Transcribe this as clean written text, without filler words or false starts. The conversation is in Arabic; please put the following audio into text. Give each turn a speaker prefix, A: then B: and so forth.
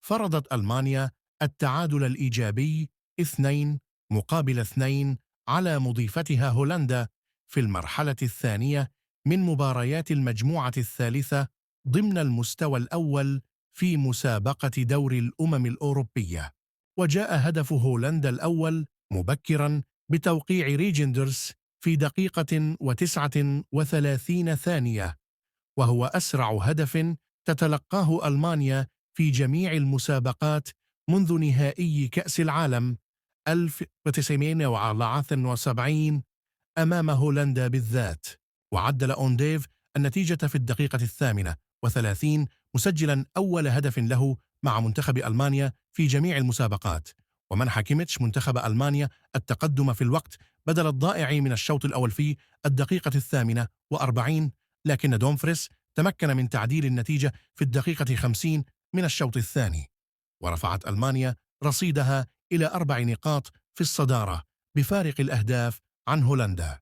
A: فرضت ألمانيا التعادل الإيجابي 2-2 على مضيفتها هولندا في المرحلة الثانية من مباريات المجموعة الثالثة ضمن المستوى الأول في مسابقة دور الأمم الأوروبية. وجاء هدف هولندا الأول مبكراً بتوقيع ريجندرز في دقيقة 39 ثانية، وهو أسرع هدف تتلقاه ألمانيا في جميع المسابقات منذ نهائي كأس العالم 1974 أمام هولندا بالذات. وعدل أونديف النتيجة في الدقيقة 38 مسجلا أول هدف له مع منتخب ألمانيا في جميع المسابقات، ومنح كيميتش منتخب ألمانيا التقدم في الوقت بدل الضائع من الشوط الأول في الدقيقة 48، لكن دومفريس تمكن من تعديل النتيجة في الدقيقة 50 من الشوط الثاني، ورفعت ألمانيا رصيدها إلى 4 نقاط في الصدارة بفارق الأهداف عن هولندا.